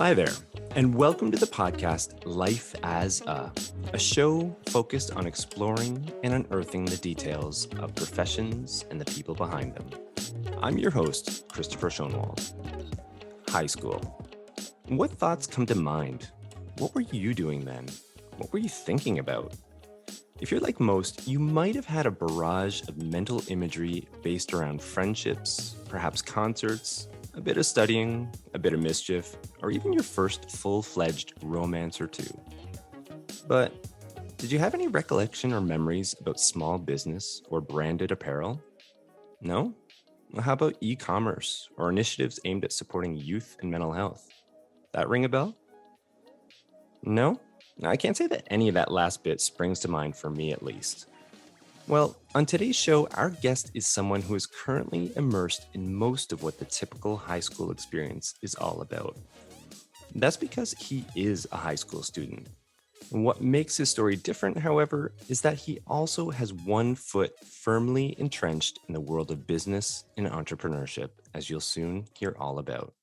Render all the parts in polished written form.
Hi there, and welcome to the podcast Life as a show focused on exploring and unearthing the details of professions and the people behind them. I'm your host, Christopher Schoenwald. High school. What thoughts come to mind? What were you doing then? What were you thinking about? If you're like most, you might have had a barrage of mental imagery based around friendships, perhaps concerts, a bit of studying, a bit of mischief, or even your first full-fledged romance or two. But did you have any recollection or memories about small business or branded apparel? No? Well, how about e-commerce or initiatives aimed at supporting youth and mental health? That ring a bell? No? I can't say that any of that last bit springs to mind for me at least. Well, on today's show, our guest is someone who is currently immersed in most of what the typical high school experience is all about. That's because he is a high school student. And what makes his story different, however, is that he also has one foot firmly entrenched in the world of business and entrepreneurship, as you'll soon hear all about.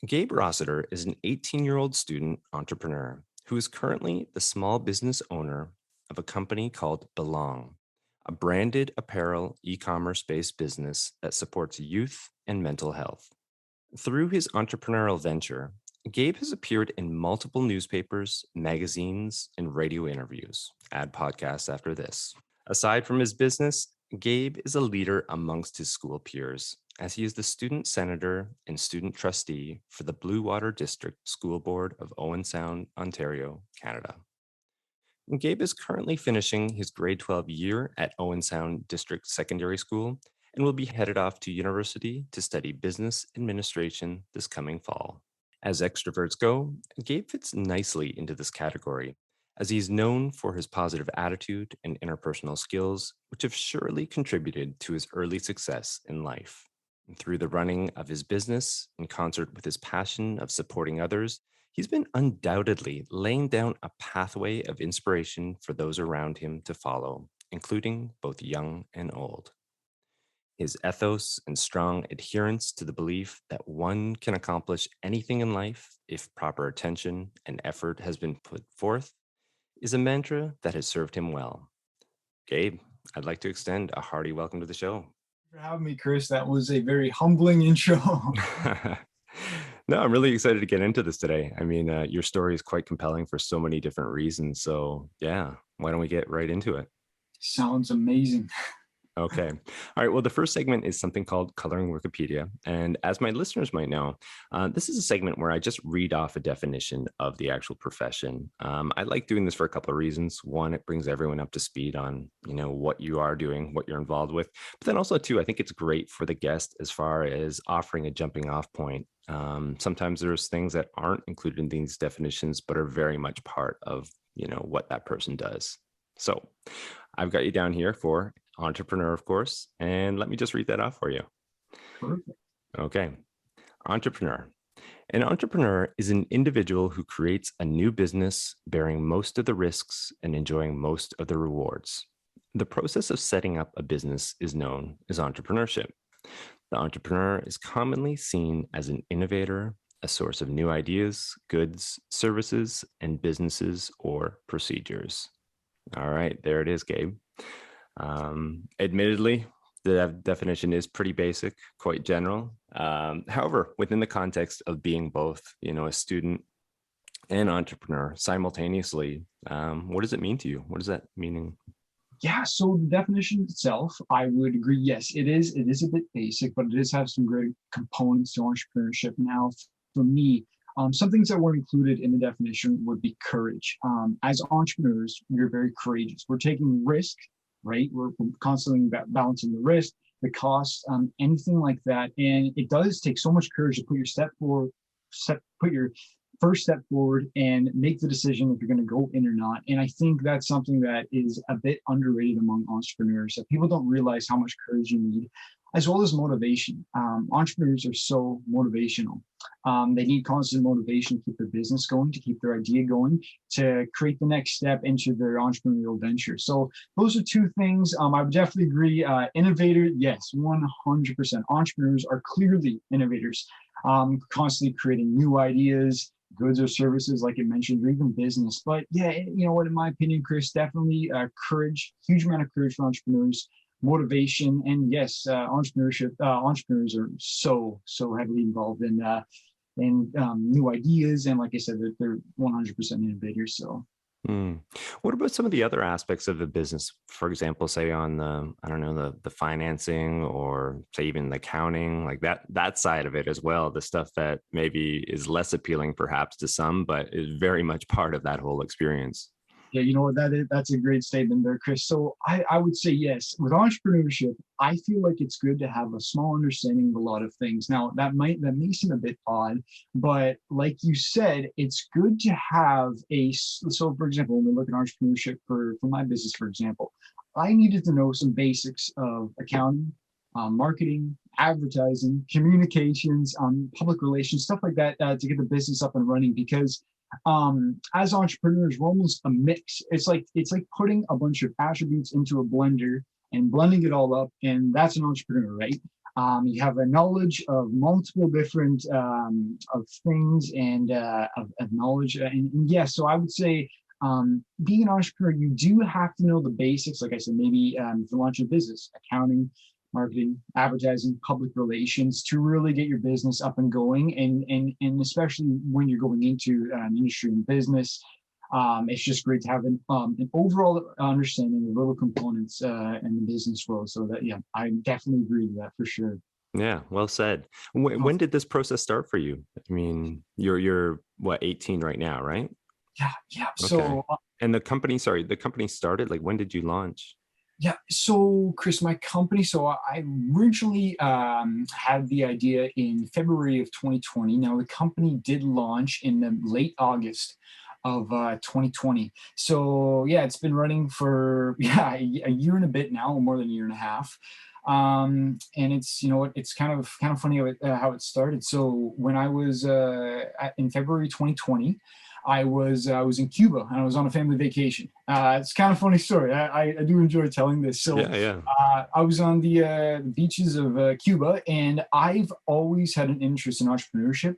Gabe Rossitter is an 18-year-old student entrepreneur who is currently the small business owner of a company called Belong, a branded apparel e-commerce-based business that supports youth and mental health. Through his entrepreneurial venture, Gabe has appeared in multiple newspapers, magazines, and radio interviews. Add podcasts after this. Aside from his business, Gabe is a leader amongst his school peers, as he is the student senator and student trustee for the Blue Water District School Board of Owen Sound, Ontario, Canada. And Gabe is currently finishing his grade 12 year at Owen Sound District Secondary School and will be headed off to university to study business administration this coming fall. As extroverts go, Gabe fits nicely into this category, as he's known for his positive attitude and interpersonal skills, which have surely contributed to his early success in life. And through the running of his business, in concert with his passion of supporting others, he's been undoubtedly laying down a pathway of inspiration for those around him to follow, including both young and old. His ethos and strong adherence to the belief that one can accomplish anything in life if proper attention and effort has been put forth is a mantra that has served him well. Gabe, I'd like to extend a hearty welcome to the show. For having me, Chris. That was a very humbling intro. No, I'm really excited to get into this today. I mean, your story is quite compelling for so many different reasons. So yeah, why don't we get right into it? Sounds amazing. Okay. All right. Well, the first segment is something called Coloring Wikipedia. And as my listeners might know, this is a segment where I just read off a definition of the actual profession. I like doing this for a couple of reasons. One, it brings everyone up to speed on, what you are doing, what you're involved with. But then also, too, I think it's great for the guest as far as offering a jumping off point. Sometimes there's things that aren't included in these definitions, but are very much part of, what that person does. So I've got you down here for entrepreneur, of course, and let me just read that off for you. Perfect. Okay. Entrepreneur. An entrepreneur is an individual who creates a new business, bearing most of the risks and enjoying most of the rewards. The process of setting up a business is known as entrepreneurship. The entrepreneur is commonly seen as an innovator, a source of new ideas, goods, services, and businesses or procedures. All right, there it is, Gabe. Admittedly, the definition is pretty basic, quite general. However, within the context of being both, a student and entrepreneur simultaneously, what does it mean to you? What does that mean? Yeah, so the definition itself, I would agree. Yes, it is a bit basic, but it does have some great components to entrepreneurship. Now, for me, some things that were included in the definition would be courage. As entrepreneurs, we're very courageous. We're taking risk, right? We're constantly balancing the risk, the cost, anything like that. And it does take so much courage to put your first step forward and make the decision if you're going to go in or not. And I think that's something that is a bit underrated among entrepreneurs, that people don't realize how much courage you need, as well as motivation. Entrepreneurs are so motivational. They need constant motivation to keep their business going, to keep their idea going, to create the next step into their entrepreneurial venture. So those are two things. I would definitely agree. Innovator, yes, 100%. Entrepreneurs are clearly innovators, constantly creating new ideas, goods or services, like you mentioned, or even business. But yeah, you know what, in my opinion, Chris, definitely courage, huge amount of courage for entrepreneurs, motivation, and yes, entrepreneurship. Entrepreneurs are so heavily involved in new ideas, and like I said, they're 100% innovators. So Hmm. What about some of the other aspects of the business? For example, say on the, I don't know, the financing, or say even the accounting, like that side of it as well, the stuff that maybe is less appealing perhaps to some, but is very much part of that whole experience. yeah, you know what, that's a great statement there, Chris. So I would say yes. With entrepreneurship, I feel like it's good to have a small understanding of a lot of things. Now that may seem a bit odd, but like you said, it's good to have so for example, when we look at entrepreneurship for my business, for example, I needed to know some basics of accounting, marketing, advertising, communications, public relations, stuff like that, to get the business up and running. Because as entrepreneurs, we're almost a mix. It's like putting a bunch of attributes into a blender and blending it all up, and that's an entrepreneur, right? You have a knowledge of multiple different of things, and of knowledge, and yeah. So I would say, being an entrepreneur, you do have to know the basics. Like I said, maybe to launch a business, accounting, marketing, advertising, public relations, to really get your business up and going. And especially when you're going into an industry and business, it's just great to have an overall understanding of little components in the business world. So that, yeah, I definitely agree with that for sure. Yeah, well said. When did this process start for you? I mean, you're what, 18 right now, right? Yeah, yeah. Okay. So And the company, sorry, the company started, like, when did you launch? yeah, so Chris, my company. So I originally had the idea in February of 2020. Now the company did launch in the late August of 2020. So yeah, it's been running for yeah a year and a bit now, more than a year and a half. And it's, you know what, it's kind of funny how it started. So when I was in February 2020. I was in Cuba and I was on a family vacation. It's kind of funny story. I do enjoy telling this. So Yeah, yeah. I was on the beaches of Cuba, and I've always had an interest in entrepreneurship.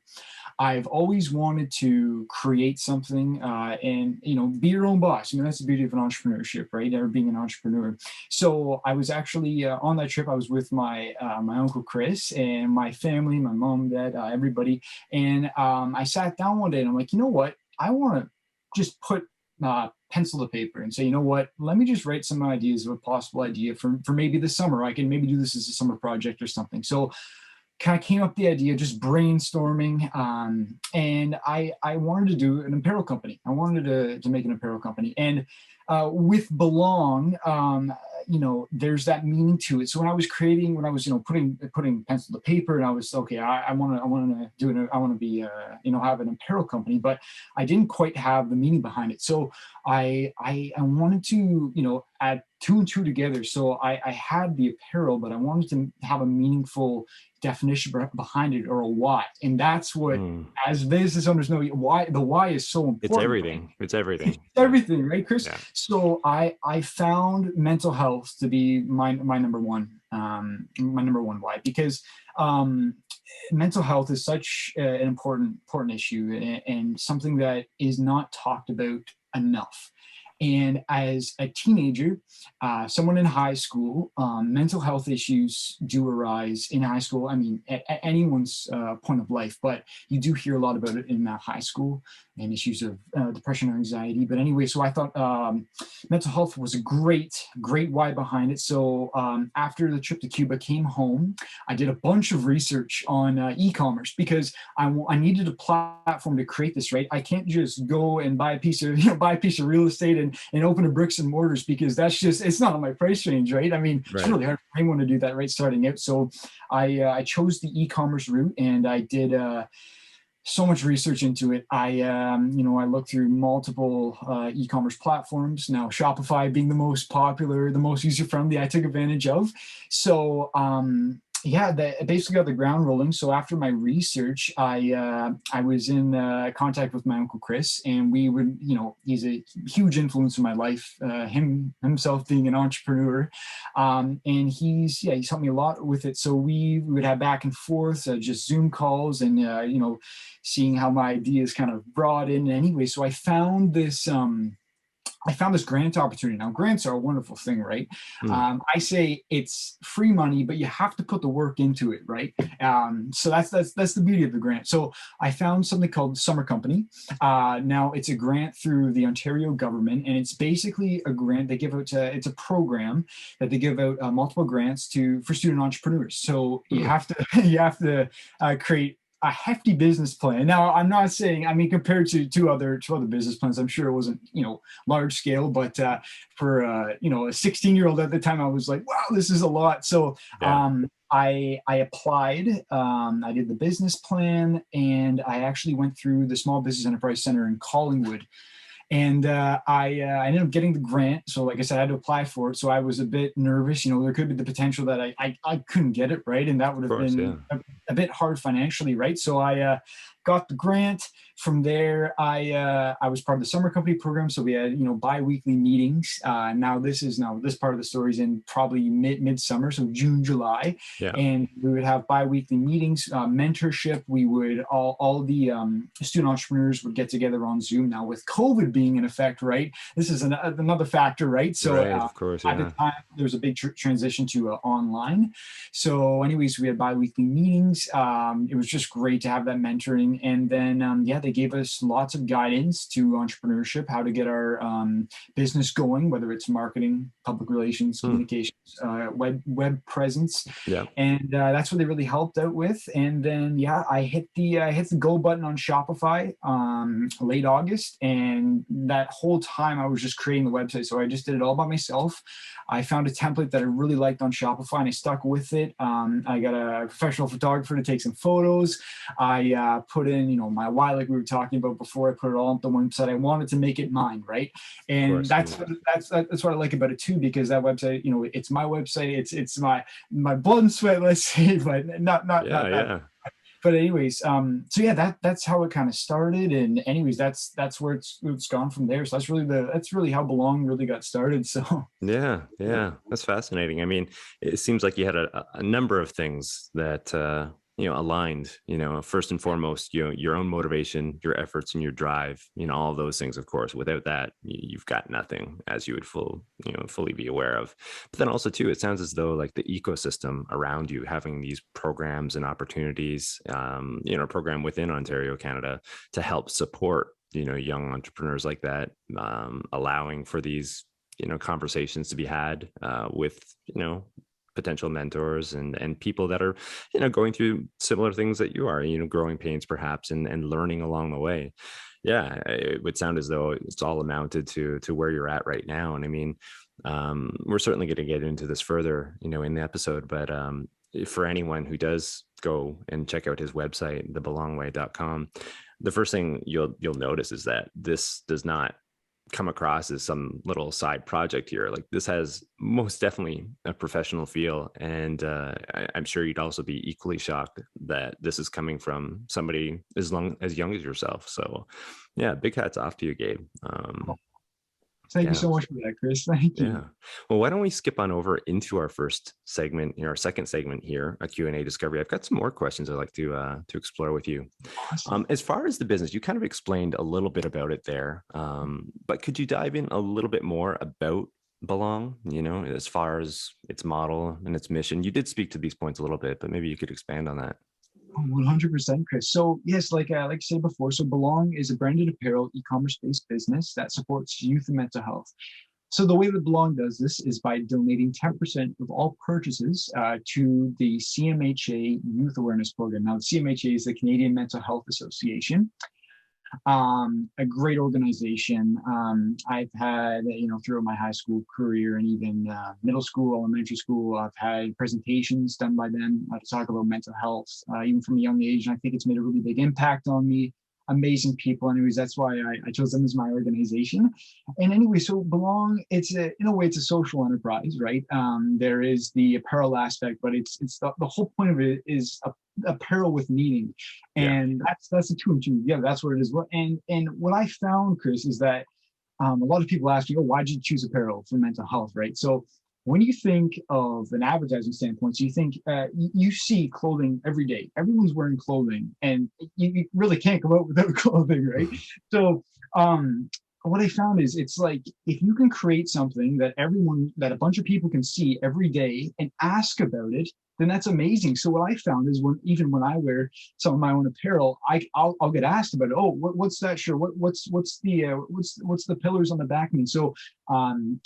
I've always wanted to create something, and be your own boss. I mean, that's the beauty of an entrepreneurship, right? Or being an entrepreneur. So I was actually on that trip. I was with my uncle Chris and my family, my mom, dad, everybody. And I sat down one day and I'm like, you know what? I want to just put pencil to paper and say, you know what? Let me just write some ideas of a possible idea for maybe the summer. I can maybe do this as a summer project or something. So kind of came up the idea, just brainstorming, and I wanted to do an apparel company. I wanted to make an apparel company, and with belong, there's that meaning to it. So when I was creating, when I was putting pencil to paper, and I was okay, I want to do it. I want to be have an apparel company, but I didn't quite have the meaning behind it. So I wanted to add two and two together. So I had the apparel, but I wanted to have a meaningful definition behind it, or a why. And that's what, Mm. as business owners know, why the why is so It's important. everything. It's everything. It's everything, right, Chris? Yeah. So I found mental health to be my number one, why, because mental health is such an important issue, and something that is not talked about enough. And as a teenager, someone in high school, mental health issues do arise in high school. I mean, at anyone's point of life, but you do hear a lot about it in high school, and issues of depression or anxiety. But anyway, so I thought mental health was a great why behind it. So after the trip to Cuba, came home, I did a bunch of research on e-commerce, because I needed a platform to create this. Right, I can't just go and buy a piece of real estate and open a bricks and mortars, because it's not on my price range, right? I mean, Right. it's really hard for anyone to do that, right, starting out. So I chose the e-commerce route, and I did so much research into it. I looked through multiple e-commerce platforms. Now, Shopify being the most popular, the most user-friendly, I took advantage of. So yeah, that basically got the ground rolling. So after my research, I was in contact with my uncle Chris, and we would, he's a huge influence in my life. Himself being an entrepreneur, and he's helped me a lot with it. So we would have back and forth, just Zoom calls, and seeing how my ideas kind of brought in. Anyway, so I found this grant opportunity. Now, grants are a wonderful thing, right? Mm. I say it's free money, but you have to put the work into it, right? So that's the beauty of the grant. So I found something called Summer Company. Now, it's a grant through the Ontario government, and it's basically a grant they give out. It's a program that they give out multiple grants for student entrepreneurs. So you have to create a hefty business plan. Now, I'm not saying, I mean, compared to other business plans, I'm sure it wasn't, large scale, but for a 16-year-old at the time, I was like, wow, this is a lot. So Yeah. I applied, I did the business plan, and I actually went through the Small Business Enterprise Center in Collingwood. And I ended up getting the grant. So like I said, I had to apply for it. So I was a bit nervous. There could be the potential that I couldn't get it, right? And that would Of have course. Yeah. been a bit hard financially, right? So I got the grant. From there, I was part of the Summer Company program. So we had, bi-weekly meetings. Now this part of the story is in probably midsummer, so June, July. Yeah. And we would have bi-weekly meetings, mentorship. We would all the student entrepreneurs would get together on Zoom. Now with COVID being in effect, right? This is another factor, right? So Right. Of course. at the Yeah. time, there was a big transition to online. So anyways, we had bi-weekly meetings. It was just great to have that mentoring. And then, they gave us lots of guidance to entrepreneurship, how to get our business going, whether it's marketing, public relations, communications, web presence. Yeah. And that's what they really helped out with. And then, I hit the go button on Shopify late August. And that whole time I was just creating the website. So I just did it all by myself. I found a template that I really liked on Shopify, and I stuck with it. I got a professional photographer to take some photos. I put in, my why, like we were talking about before. I put it all on the website. I wanted to make it mine, right? And Course, that's what I like about it too, because that website, it's my website. It's my blood and sweat, let's say, but not Yeah. that. Yeah. But anyways, so that's how it kind of started, and anyways, that's where it's gone from there. So that's really how Belong really got started. So Yeah, yeah, that's fascinating. I mean, it seems like you had a number of things that aligned. First and foremost, your own motivation, your efforts, and your drive. All of those things. Of course, without that, you've got nothing, as you would fully be aware of. But then also too, it sounds as though like the ecosystem around you, having these programs and opportunities, a program within Ontario, Canada, to help support young entrepreneurs like that, allowing for these conversations to be had with potential mentors and people that are going through similar things that you are, growing pains perhaps, and learning along the way. Yeah, it would sound as though it's all amounted to where you're at right now. And I mean, we're certainly going to get into this further in the episode, but for anyone who does go and check out his website, thebelongway.com, the first thing you'll notice is that this does not come across as some little side project here. Like, this has most definitely a professional feel, and I'm sure you'd also be equally shocked that this is coming from somebody as young as yourself. So yeah, big hats off to you, Gabe. Thank you so much for that, Chris. Thank you. Yeah. Well, why don't we skip on over into our first segment, our second segment here, a Q&A discovery. I've got some more questions I'd like to explore with you. Awesome. As far as the business, you kind of explained a little bit about it there, but could you dive in a little bit more about Belong, as far as its model and its mission? You did speak to these points a little bit, but maybe you could expand on that. 100%, Chris. So yes, like I said before, so Belong is a branded apparel e-commerce-based business that supports youth and mental health. So the way that Belong does this is by donating 10% of all purchases to the CMHA Youth Awareness Program. Now, the CMHA is the Canadian Mental Health Association. A great organization. I've had, throughout my high school career and even middle school, elementary school, I've had presentations done by them to talk about mental health, even from a young age. And I think it's made a really big impact on me. amazing people. Anyways, that's why I chose them as my organization. And anyway, so Belong, in a way, it's a social enterprise, right? There is the apparel aspect, but it's the whole point of it is apparel with meaning, Yeah. and that's the two and two. Yeah, that's what it is. And what I found, Chris, is that a lot of people ask me, oh, why did you choose apparel for mental health, right? So when you think of an advertising standpoint, so you think you see clothing every day. Everyone's wearing clothing, and you really can't go out without clothing, right? So what I found is it's like if you can create something that a bunch of people can see every day and ask about it, then that's amazing. So what I found is when I wear some of my own apparel, I'll get asked about it. Oh, what's that shirt? What's the pillars on the back mean? So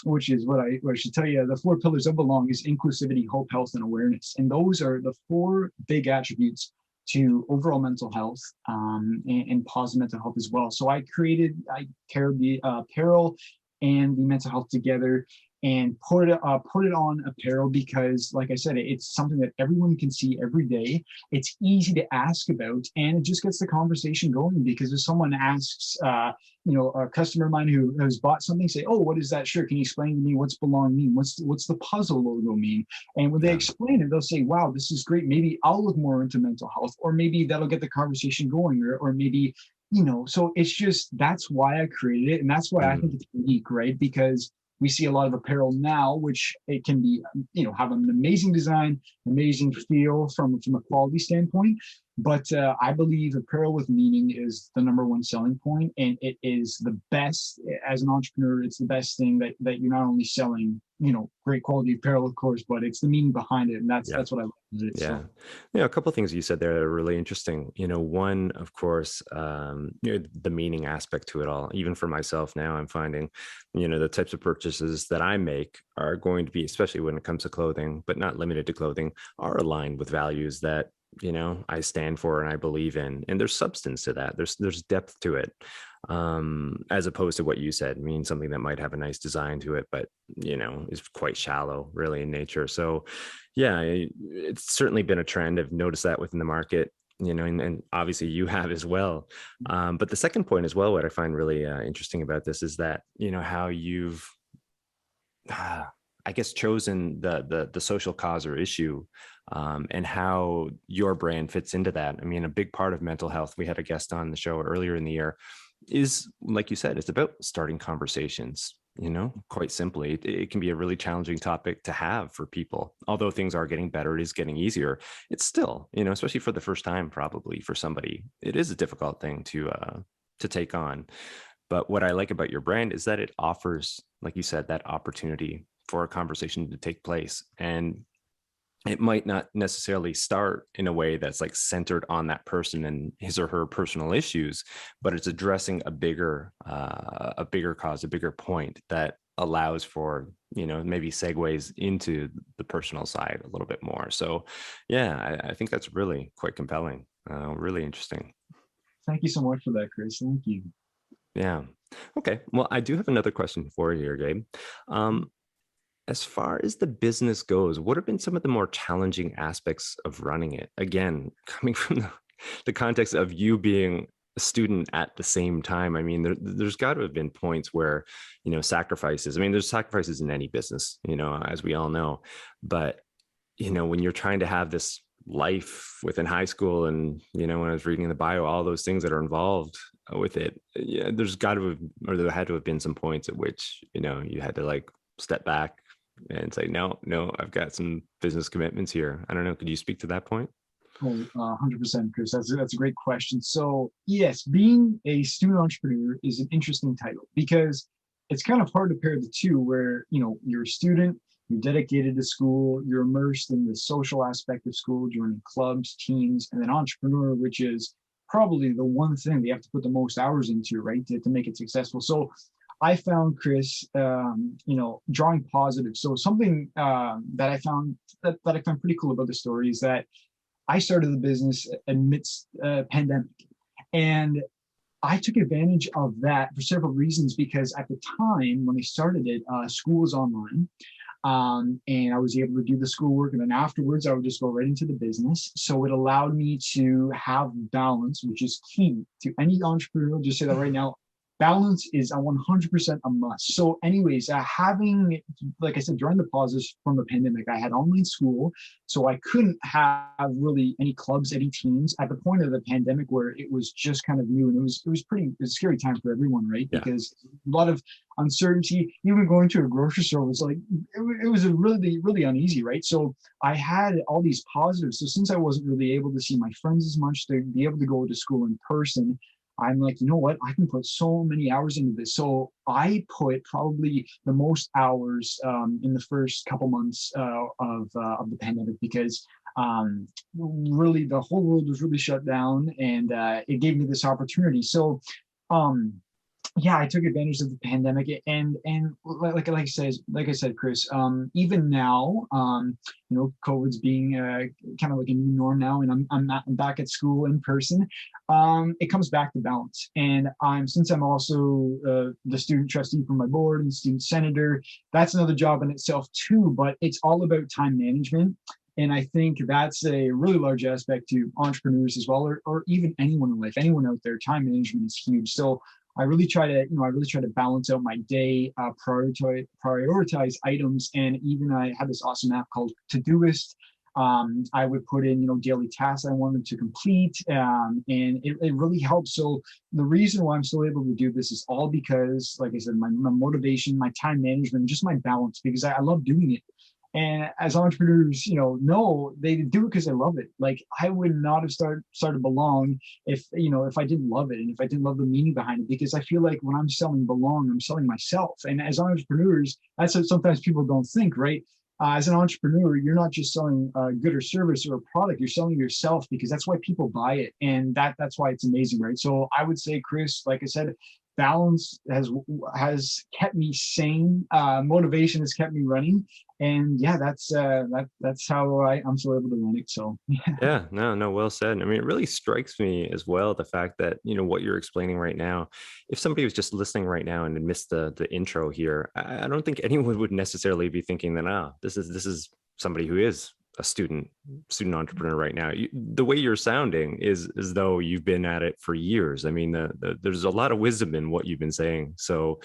which is what I should tell you. The four pillars of Belong is inclusivity, hope, health, and awareness, and those are the four big attributes to overall mental health and positive mental health as well. So I paired the apparel and the mental health together and put it on apparel because, like I said, it's something that everyone can see every day. It's easy to ask about, and it just gets the conversation going. Because if someone asks, a customer of mine who has bought something, say, "Oh, what is that shirt? Can you explain to me what's Belong mean? What's the puzzle logo mean?" And when they explain it, they'll say, "Wow, this is great. Maybe I'll look more into mental health, or maybe that'll get the conversation going, or maybe." So it's just that's why I created it, and that's why I think it's unique, right? Because we see a lot of apparel now, which it can be, have an amazing design, amazing feel from a quality standpoint. But I believe apparel with meaning is the number one selling point, and it is the best. As an entrepreneur, it's the best thing that you're not only selling, great quality apparel, of course, but it's the meaning behind it, and that's what I love. Yeah. A couple of things you said there are really interesting. One, of course, the meaning aspect to it all. Even for myself now, I'm finding, the types of purchases that I make are going to be, especially when it comes to clothing, but not limited to clothing, are aligned with values that I stand for and I believe in, and there's substance to that. There's depth to it, as opposed to what you said, something that might have a nice design to it, but is quite shallow, really, in nature. So, yeah, it's certainly been a trend. I've noticed that within the market, and obviously you have as well. But the second point as well, what I find really interesting about this is that how you've I guess chosen the social cause or issue, and how your brand fits into that. A big part of mental health, we had a guest on the show earlier in the year, is, like you said, it's about starting conversations. Quite simply, it can be a really challenging topic to have for people. Although things are getting better, it is getting easier. It's still, especially for the first time, probably for somebody, it is a difficult thing to take on. But what I like about your brand is that it offers, like you said, that opportunity for a conversation to take place. And it might not necessarily start in a way that's like centered on that person and his or her personal issues, but it's addressing a bigger cause, a bigger point that allows for, maybe segues into the personal side a little bit more. So yeah, I think that's really quite compelling, really interesting. Thank you so much for that, Chris. Thank you. Yeah. Okay. Well, I do have another question for you here, Gabe. As far as the business goes, what have been some of the more challenging aspects of running it? Again, coming from the context of you being a student at the same time, there's got to have been points where, sacrifices. There's sacrifices in any business, as we all know. But, when you're trying to have this life within high school and, when I was reading the bio, all those things that are involved with it, yeah, there had to have been some points at which, you had to like step back and say, no, I've got some business commitments here. I don't know. Could you speak to that point? Oh, 100%, Chris. That's a great question. So yes, being a student entrepreneur is an interesting title because it's kind of hard to pair the two where, you're a student, you're dedicated to school, you're immersed in the social aspect of school, joining clubs, teams, and then entrepreneur, which is probably the one thing they have to put the most hours into, right, to make it successful. So I found, Chris, drawing positive. So something that I found pretty cool about the story is that I started the business amidst a pandemic, and I took advantage of that for several reasons. Because at the time when I started it, school was online. And I was able to do the schoolwork, and then afterwards I would just go right into the business. So it allowed me to have balance, which is key to any entrepreneur. I'll just say that right now. Balance is a 100% a must. So anyways, having, like I said, during the pauses from the pandemic, I had online school, so I couldn't have really any clubs, any teams at the point of the pandemic where it was just kind of new. And it was a scary time for everyone, right? Yeah. Because a lot of uncertainty, even going to a grocery store was like, it was a really uneasy, right? So I had all these positives. So since I wasn't really able to see my friends as much, to be able to go to school in person, I'm like, you know what? I can put so many hours into this. So I put probably the most hours in the first couple months of the pandemic, because really the whole world was really shut down, and it gave me this opportunity. So um, yeah, I took advantage of the pandemic, and like I said, Chris, even now, COVID's being kind of like a new norm now, and I'm back at school in person. It comes back to balance, and since I'm also the student trustee for my board and student senator, that's another job in itself too. But it's all about time management. And I think that's a really large aspect to entrepreneurs as well, or even anyone in life, anyone out there. Time management is huge. So I really try to balance out my day, prioritize items, and even I had this awesome app called Todoist. I would put in, daily tasks I wanted to complete, and it really helps. So the reason why I'm still able to do this is all because, like I said, my motivation, my time management, just my balance, because I love doing it. And as entrepreneurs, know they do it because they love it. Like, I would not have started Belong if I didn't love it, and if I didn't love the meaning behind it. Because I feel like when I'm selling Belong, I'm selling myself. And as entrepreneurs, that's what sometimes people don't think, right? As an entrepreneur, you're not just selling a good or service or a product. You're selling yourself, because that's why people buy it, and that's why it's amazing, right? So I would say, Chris, like I said, balance has kept me sane. Motivation has kept me running, and yeah, that's how I'm still able to run it. So Yeah, no, well said. I mean, it really strikes me as well, the fact that, what you're explaining right now, if somebody was just listening right now and had missed the intro here, I don't think anyone would necessarily be thinking that, this is somebody who is a student entrepreneur right now. The way you're sounding is as though you've been at it for years. I mean, there's a lot of wisdom in what you've been saying. So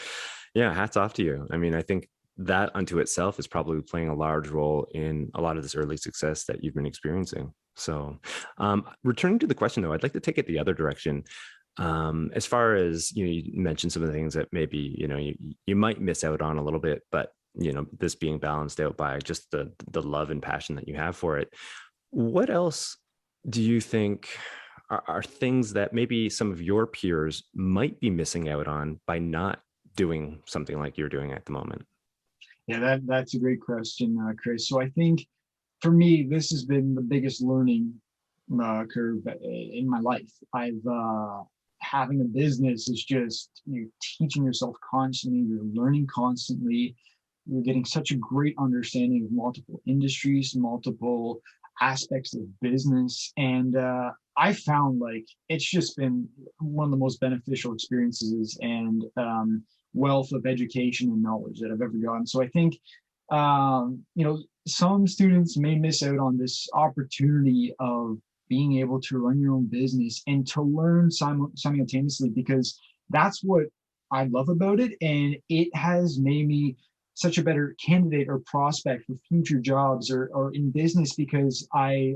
yeah, hats off to you. I mean, I think that unto itself is probably playing a large role in a lot of this early success that you've been experiencing. So returning to the question though, I'd like to take it the other direction. As far as, you mentioned some of the things that maybe, you might miss out on a little bit, but this being balanced out by just the love and passion that you have for it. What else do you think are things that maybe some of your peers might be missing out on by not doing something like you're doing at the moment? Yeah, that's a great question, Chris. So I think for me, this has been the biggest learning curve in my life. I've having a business is just, you're teaching yourself constantly, you're learning constantly, you're getting such a great understanding of multiple industries, multiple aspects of business, and I found like it's just been one of the most beneficial experiences and wealth of education and knowledge that I've ever gotten. So I think some students may miss out on this opportunity of being able to run your own business and to learn simultaneously, because that's what I love about it, and it has made me such a better candidate or prospect for future jobs or in business, because I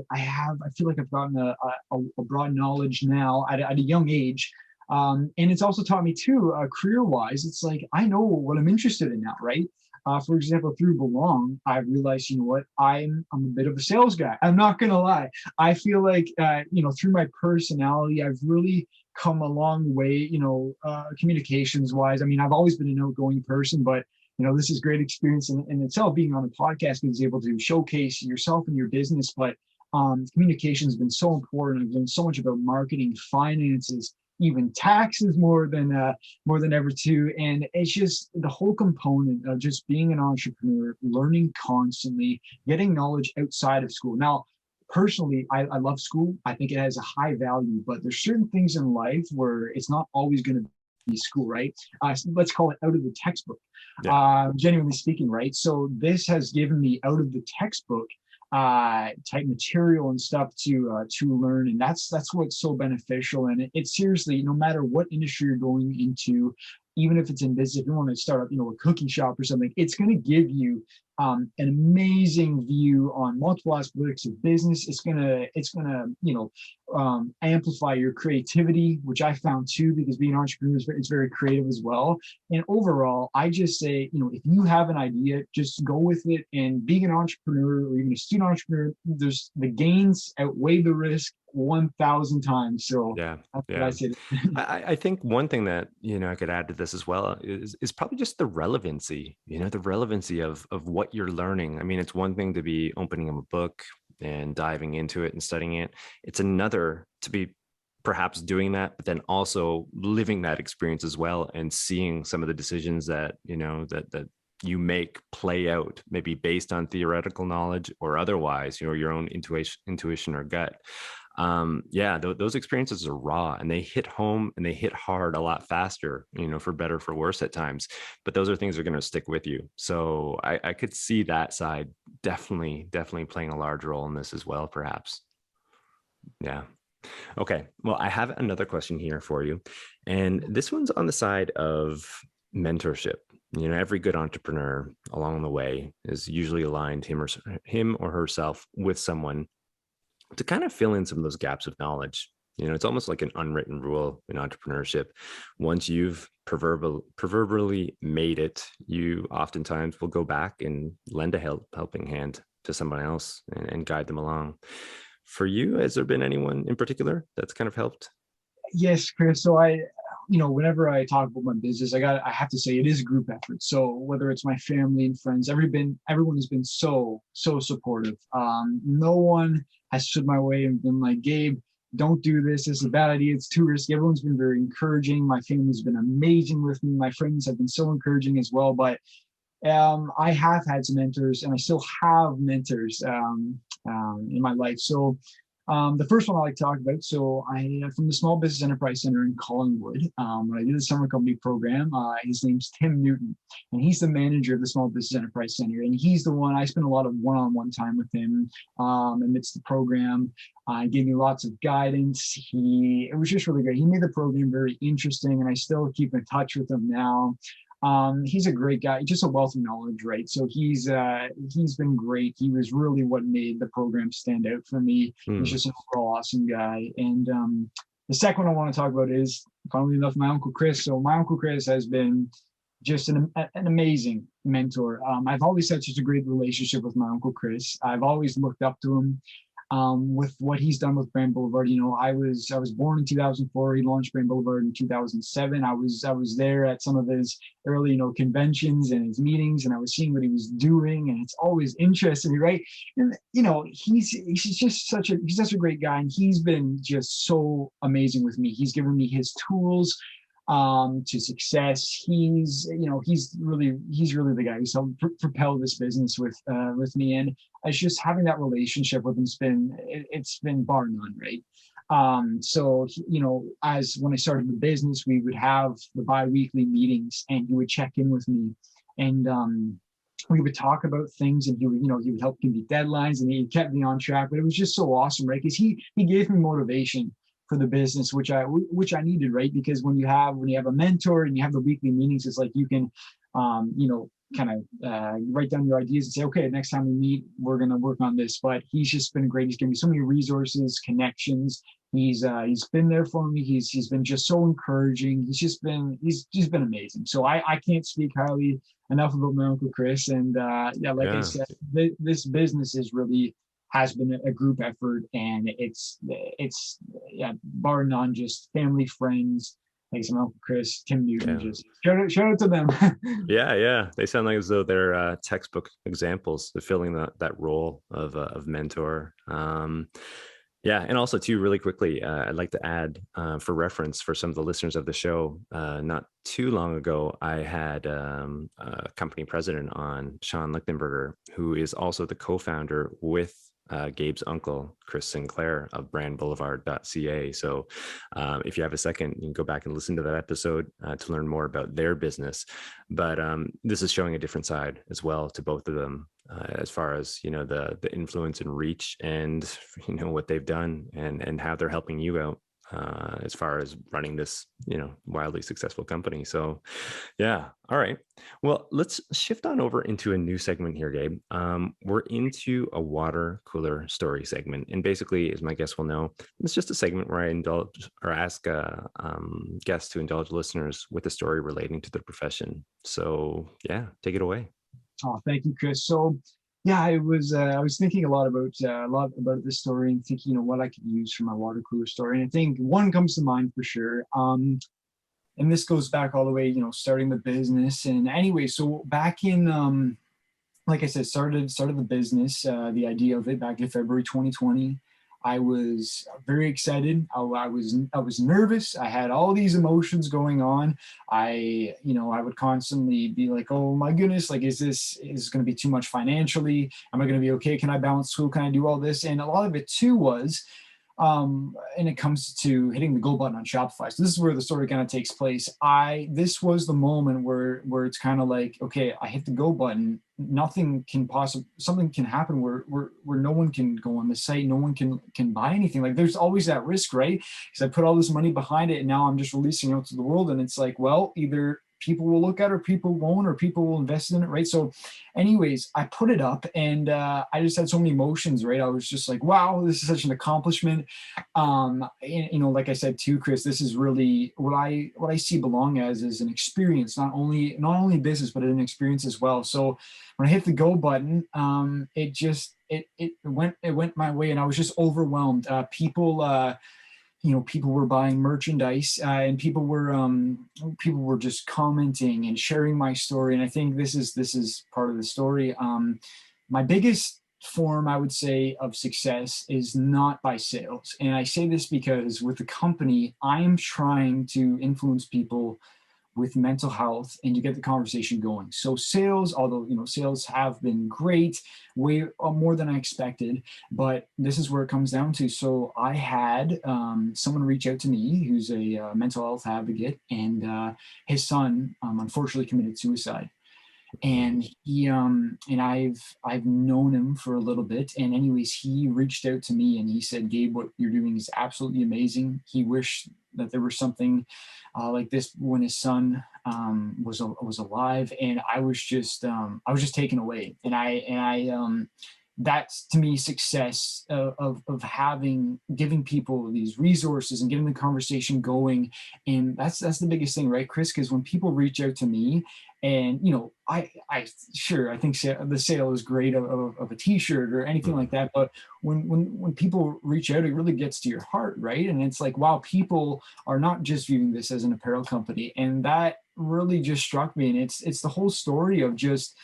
feel like I've gotten a broad knowledge now at a young age. And it's also taught me too, career wise, it's like I know what I'm interested in now, right? For example, through Belong, I realized, I'm a bit of a sales guy. I'm not gonna lie. I feel like through my personality, I've really come a long way, communications wise. I mean, I've always been an outgoing person, but this is great experience in itself, being on a podcast, is able to showcase yourself and your business. But communication has been so important. I've learned so much about marketing, finances, even taxes more than ever too. And it's just the whole component of just being an entrepreneur, learning constantly, getting knowledge outside of school. Now, personally, I love school. I think it has a high value, but there's certain things in life where it's not always going to school, right? Let's call it out of the textbook, Yeah. genuinely speaking, right? So this has given me out of the textbook type material and stuff to learn, and that's what's so beneficial. And it's seriously, no matter what industry you're going into, even if it's in business, if you want to start up, a cookie shop or something, it's going to give you an amazing view on multiple aspects of business. It's gonna amplify your creativity, which I found too, because being an entrepreneur is very creative as well. And overall, I just say, if you have an idea, just go with it. And being an entrepreneur or even a student entrepreneur, there's the gains outweigh the risk 1,000 times. So Yeah. that's what I Yeah. say. I think one thing that, I could add to this as well is probably just the relevancy, the relevancy of what you're learning. I mean, it's one thing to be opening a book and diving into it and studying it. It's another to be perhaps doing that, but then also living that experience as well and seeing some of the decisions that, that you make play out, maybe based on theoretical knowledge or otherwise, your own intuition or gut. Those experiences are raw and they hit home and they hit hard a lot faster, for better, for worse at times, but those are things that are going to stick with you. So I could see that side definitely playing a large role in this as well, perhaps. Yeah. Okay. Well, I have another question here for you. And this one's on the side of mentorship. Every good entrepreneur along the way is usually aligned him or herself with someone to kind of fill in some of those gaps of knowledge. It's almost like an unwritten rule in entrepreneurship. Once you've proverbially made it, you oftentimes will go back and lend a helping hand to someone else and guide them along. For you, has there been anyone in particular that's kind of helped? Yes, Chris. So whenever I talk about my business, I have to say it is a group effort. So whether it's my family and friends, everyone has been so supportive. No one has stood my way and been like, Gabe, don't do this. This is a bad idea. It's too risky. Everyone's been very encouraging. My family's been amazing with me. My friends have been so encouraging as well. But I have had some mentors, and I still have mentors in my life. So the first one I like to talk about. So I, from the Small Business Enterprise Center in Collingwood, when I did the summer company program, his name's Tim Newton, and he's the manager of the Small Business Enterprise Center. And he's the one, I spent a lot of one-on-one time with him amidst the program. He gave me lots of guidance. It was just really great. He made the program very interesting, and I still keep in touch with him now. He's a great guy, just a wealth of knowledge, right? So he's been great. He was really what made the program stand out for me. He's just an overall awesome guy. And the second one I want to talk about is, funnily enough, my Uncle Chris. So my Uncle Chris has been just an amazing mentor. I've always had such a great relationship with my Uncle Chris. I've always looked up to him. With what he's done with Brand Boulevard. I was born in 2004. He launched Brand Boulevard in 2007. I was there at some of his early, conventions and his meetings, and I was seeing what he was doing, and it's always interesting, right? And he's just such a great guy, and he's been just so amazing with me. He's given me his tools to success. He's really the guy who's helped propel this business with me, and it's just having that relationship with him's been bar none, right? So as when I started the business, we would have the bi-weekly meetings, and he would check in with me, and we would talk about things, and he would help give me deadlines, and he kept me on track. But it was just so awesome, right? Because he gave me motivation for the business, which I needed, right? Because when you have a mentor and you have the weekly meetings, it's like you can, kind of write down your ideas and say, okay, next time we meet, we're going to work on this. But he's just been great. He's given me so many resources, connections. He's been there for me. He's been just so encouraging. He's been amazing. So I can't speak highly enough about my Uncle Chris. And I said, this business has been a group effort, and it's bar none, just family, friends, like some Uncle Chris, Tim Newton. Just shout out to them. They sound like as though they're textbook examples of filling that role of mentor. And also too, really quickly, I'd like to add for reference for some of the listeners of the show, not too long ago, I had a company president on, Sean Lichtenberger, who is also the co-founder with Gabe's uncle, Chris Sinclair of brandboulevard.ca. So if you have a second, you can go back and listen to that episode to learn more about their business. But this is showing a different side as well to both of them, as far as, the influence and reach, and, what they've done, and how they're helping you out as far as running this, wildly successful company. So yeah. All right. Well, let's shift on over into a new segment here, Gabe. We're into a water cooler story segment. And basically, as my guests will know, it's just a segment where I indulge or ask guests to indulge listeners with a story relating to their profession. So yeah, take it away. Oh, thank you, Chris. So, yeah, I was thinking a lot about this story and thinking, what I could use for my water cooler story. And I think one comes to mind for sure. And this goes back all the way, starting the business. And anyway, so back in, like I said, started the business, the idea of it back in February 2020. I was very excited. I was nervous. I had all these emotions going on. I would constantly be like, oh my goodness, like, is this going to be too much financially? Am I going to be okay? Can I balance school? Can I do all this? And a lot of it too was, and it comes to hitting the go button on Shopify. So this is where the story kind of takes place. This was the moment where it's kind of like, okay, I hit the go button. Something can happen where no one can go on the site. No one can buy anything. Like, there's always that risk, right? Because I put all this money behind it and now I'm just releasing it out to the world. And it's like, well, either people will look at it or people won't, or people will invest in it, right? So anyways, I put it up and I just had so many emotions, right? I was just like, wow, this is such an accomplishment. Like I said too, Chris, this is really what I see belong as is an experience, not only business, but an experience as well. So when I hit the go button, it went my way and I was just overwhelmed. People were buying merchandise and people were just commenting and sharing my story. And I think this is part of the story. My biggest form, I would say, of success is not by sales. And I say this because with the company, I am trying to influence people with mental health and to get the conversation going. So sales, although sales have been great, way more than I expected, but this is where it comes down to. So I had someone reach out to me who's a mental health advocate, and his son unfortunately committed suicide. And I've known him for a little bit. And anyways, he reached out to me and he said, Gabe, what you're doing is absolutely amazing. He wished that there was something like this when his son was alive. And I was just taken away. And that's to me success of giving people these resources and getting the conversation going. And that's the biggest thing, right, Chris? Because when people reach out to me, and I think the sale is great of a T-shirt or anything like that, but when people reach out, it really gets to your heart, right? And it's like, wow, people are not just viewing this as an apparel company, and that really just struck me. And it's the whole story of just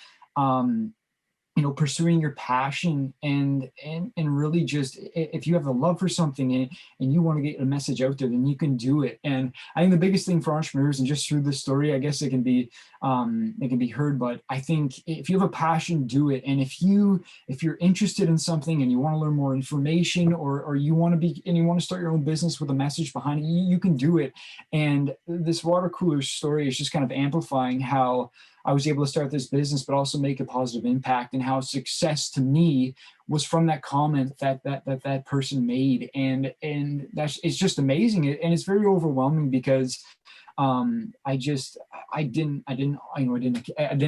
pursuing your passion and really just, if you have a love for something and you want to get a message out there, then you can do it. And I think the biggest thing for entrepreneurs, and just through this story, I guess it can be heard, but I think if you have a passion, do it. And if you're interested in something and you want to learn more information, or you want to start your own business with a message behind it, you can do it. And this water cooler story is just kind of amplifying how I was able to start this business, but also make a positive impact, and how success to me was from that comment that person made. And it's just amazing. And it's very overwhelming because I didn't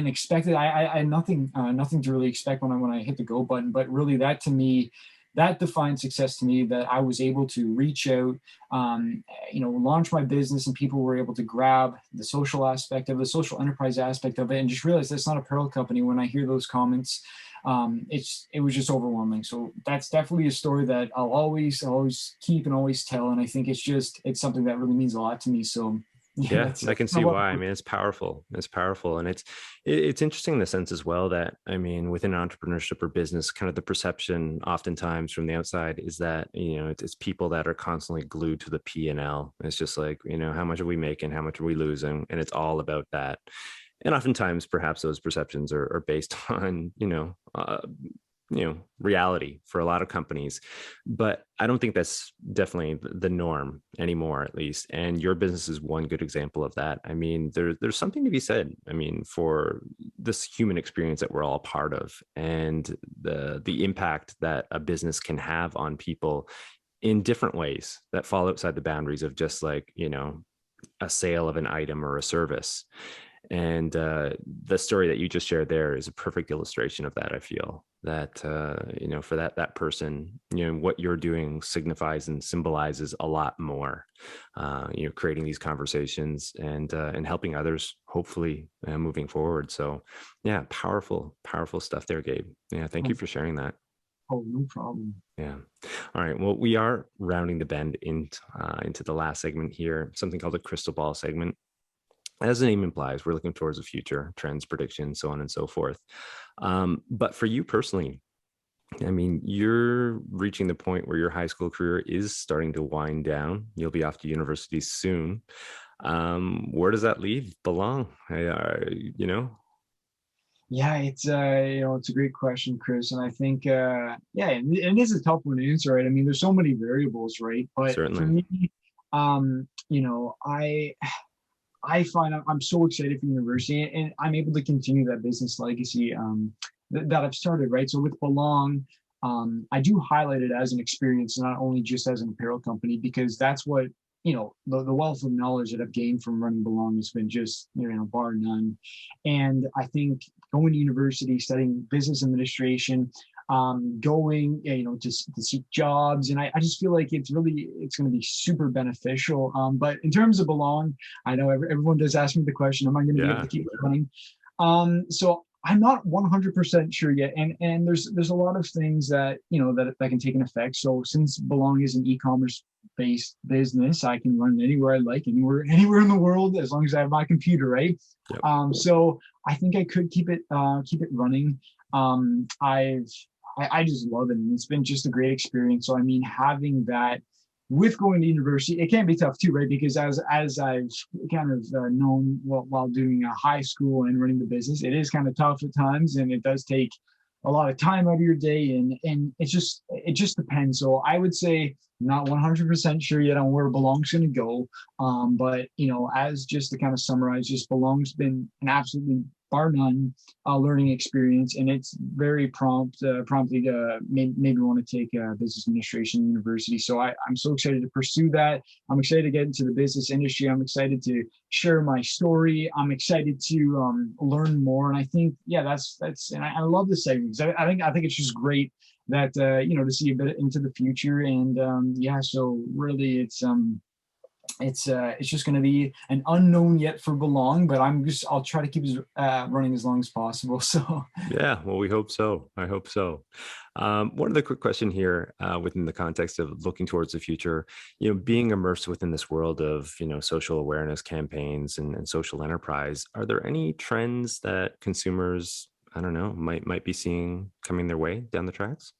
expect it. I had nothing to really expect when I hit the go button, but really that to me, that defined success to me, that I was able to reach out, launch my business, and people were able to grab the social aspect of the social enterprise aspect of it, and just realize that's not a apparel company. When I hear those comments, it was just overwhelming. So that's definitely a story that I'll always keep and always tell. And I think it's something that really means a lot to me. So Yeah, I can see why. I mean, it's powerful. And it's interesting in the sense as well that, I mean, within entrepreneurship or business, kind of the perception oftentimes from the outside is that, it's people that are constantly glued to the P&L. It's just like, how much are we making? How much are we losing? And it's all about that. And oftentimes perhaps those perceptions are based on, reality for a lot of companies, but I don't think that's definitely the norm anymore, at least. And your business is one good example of that. I mean, there's something to be said, I mean, for this human experience that we're all part of, and the impact that a business can have on people in different ways that fall outside the boundaries of just like, a sale of an item or a service. And the story that you just shared there is a perfect illustration of that. I feel that, for that person, what you're doing signifies and symbolizes a lot more, creating these conversations and helping others, hopefully moving forward. So yeah, powerful stuff there, Gabe. Yeah. Thank you for sharing that. Oh, no problem. Yeah. All right. Well, we are rounding the bend into the last segment here, something called the crystal ball segment. As the name implies, we're looking towards the future, trends, predictions, so on and so forth. But for you personally, I mean, you're reaching the point where your high school career is starting to wind down. You'll be off to university soon. Where does that leave Belong? Yeah, it's a great question, Chris. And I think, yeah, and it is a tough one to answer, right? I mean, there's so many variables, right? But for Certainly. me, I find I'm so excited for university, and I'm able to continue that business legacy that I've started, right? So with Belong, I do highlight it as an experience, not only just as an apparel company, because that's what, the wealth of knowledge that I've gained from running Belong has been just, bar none. And I think going to university, studying business administration, going, to seek jobs. And I just feel like it's going to be super beneficial. But in terms of Belong, I know everyone does ask me the question, am I going to be able to keep it running? So I'm not 100% sure yet. And there's a lot of things that, that can take an effect. So since Belong is an e-commerce based business, I can run anywhere I like, anywhere in the world, as long as I have my computer, right? Yep. So I think I could keep it running. I just love it, and it's been just a great experience. So I mean, having that with going to university, it can be tough too, right? Because as I've kind of known while doing a high school and running the business, it is kind of tough at times, and it does take a lot of time out of your day, and it just depends. So I would say not 100% sure yet on where Belong's going to go, but as just to kind of summarize, just Belong's been an absolutely bar none learning experience, and it's very promptly maybe want to take business administration university. So I'm so excited to pursue that. I'm excited to get into the business industry. I'm excited to share my story. I'm excited to learn more. And I think, yeah, that's and I love this segment. I think it's just great that to see a bit into the future. And yeah, so really it's just going to be an unknown yet for Belong, but I'll try to keep it running as long as possible. So Yeah, well, we hope so. I hope so. One other quick question here, within the context of looking towards the future, being immersed within this world of, social awareness campaigns and social enterprise, are there any trends that consumers, I don't know, might be seeing coming their way down the tracks?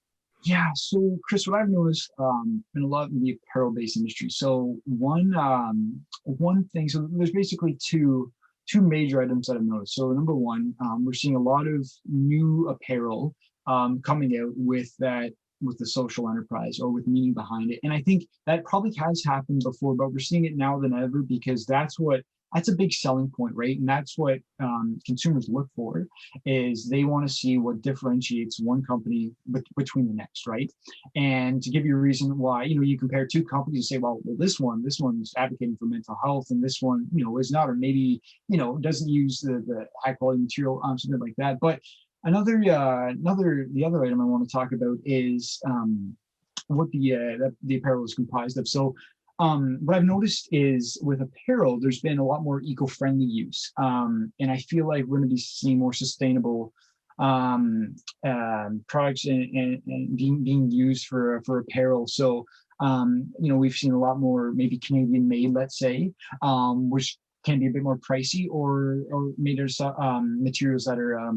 yeah, so Chris, what I've noticed in a lot of the apparel-based industry. So one thing, so there's basically two major items that I've noticed. So number one, we're seeing a lot of new apparel coming out with the social enterprise or with meaning behind it. And I think that probably has happened before, but we're seeing it now than ever, because that's a big selling point, right? And that's what consumers look for, is they want to see what differentiates one company between the next, right? And to give you a reason why, you compare two companies and say, well, this one's advocating for mental health, and this one, is not, or maybe, doesn't use the high quality material, something like that. But the other item I want to talk about is what the apparel is comprised of. So what I've noticed is with apparel, there's been a lot more eco-friendly use. And I feel like we're going to be seeing more sustainable products and being used for apparel. So, we've seen a lot more maybe Canadian made, let's say, which can be a bit more pricey, or made of materials that are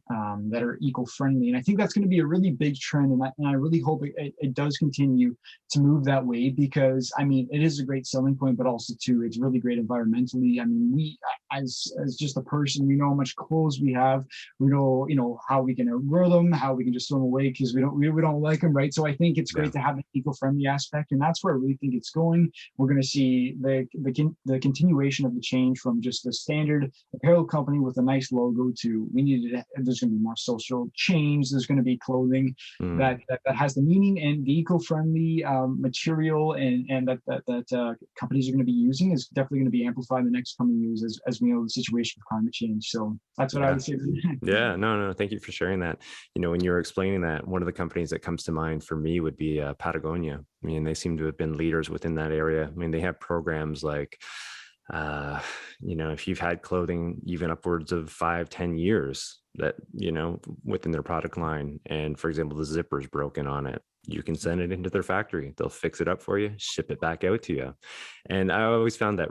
that are eco-friendly. And I think that's going to be a really big trend. And I really hope it does continue to move that way, because I mean, it is a great selling point, but also too, it's really great environmentally. I mean, we, as just a person, we know how much clothes we have. We know, how we can outgrow them, how we can just throw them away because we don't like them, right? So I think it's great to have an eco-friendly aspect, and that's where I really think it's going. We're going to see the continuation of the change from just a standard apparel company with a nice logo to there's going to be more social change. There's going to be clothing that has the meaning and the eco-friendly material and that companies are going to be using is definitely going to be amplified in the next coming years as we know the situation with climate change. So that's what I would say. Yeah, no, thank you for sharing that. When you were explaining that, one of the companies that comes to mind for me would be Patagonia. I mean, they seem to have been leaders within that area. I mean, they have programs like if you've had clothing even upwards of 5-10 years that within their product line, and for example the zipper's broken on it, you can send it into their factory, they'll fix it up for you, ship it back out to you. And I always found that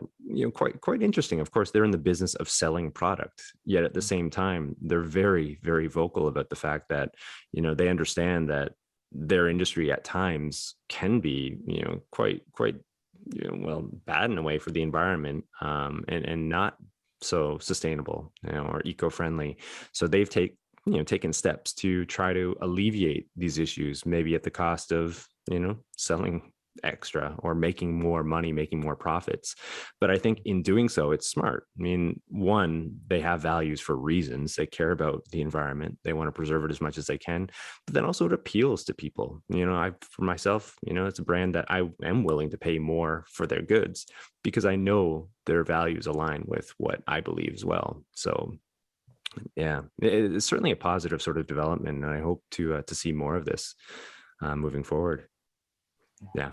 quite interesting. Of course, they're in the business of selling product, yet at the same time they're very, very vocal about the fact that they understand that their industry at times can be quite bad in a way for the environment, and not so sustainable, or eco-friendly. So they've taken steps to try to alleviate these issues, maybe at the cost of selling extra or making more money, making more profits. But I think in doing so, it's smart. I mean, one, they have values for reasons. They care about the environment. They want to preserve it as much as they can. But then also it appeals to people. For myself, it's a brand that I am willing to pay more for their goods because I know their values align with what I believe as well. So yeah, it's certainly a positive sort of development, and I hope to see more of this moving forward. Yeah.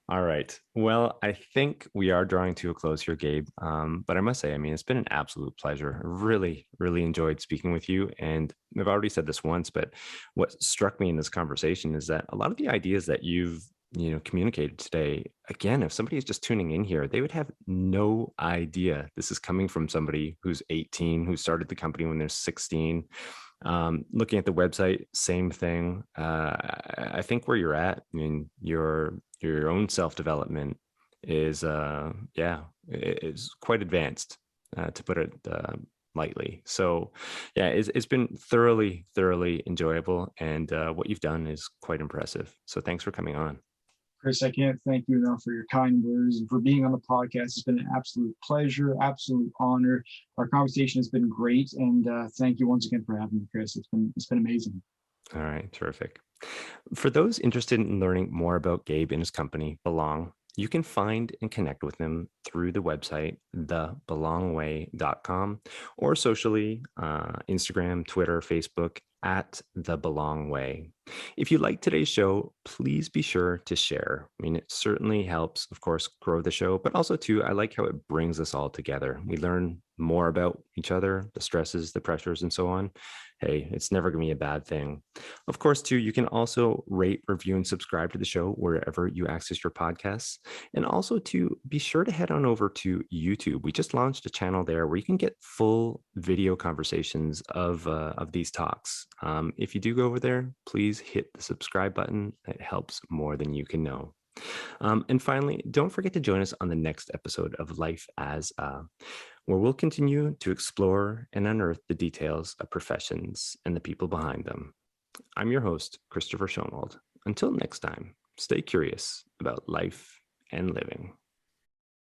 All right. Well, I think we are drawing to a close here, Gabe. But I must say, I mean, it's been an absolute pleasure. I really, really enjoyed speaking with you. And I've already said this once, but what struck me in this conversation is that a lot of the ideas that you've communicated today, again, if somebody is just tuning in here, they would have no idea this is coming from somebody who's 18, who started the company when they're 16. Looking at the website, same thing. I think where you're at, I mean, your own self-development is quite advanced, to put it lightly. So yeah, it's been thoroughly enjoyable, and what you've done is quite impressive. So thanks for coming on. Chris, I can't thank you enough for your kind words and for being on the podcast. It's been an absolute pleasure, absolute honor. Our conversation has been great, and thank you once again for having me, Chris. It's been amazing. All right, terrific. For those interested in learning more about Gabe and his company, Belong, you can find and connect with them through the website, thebelongway.com, or socially, Instagram, Twitter, Facebook, at The Belong Way. If you like today's show, please be sure to share. I mean, it certainly helps, of course, grow the show, but also too, I like how it brings us all together. We learn more about each other, the stresses, the pressures, and so on. Hey, it's never going to be a bad thing. Of course, too, you can also rate, review, and subscribe to the show wherever you access your podcasts. And also to be sure to head on over to YouTube. We just launched a channel there where you can get full video conversations of these talks. If you do go over there, please hit the subscribe button. It helps more than you can know. And finally, don't forget to join us on the next episode of Life as where we'll continue to explore and unearth the details of professions and the people behind them. I'm your host, Christopher Schoenwald. Until next time, stay curious about life and living.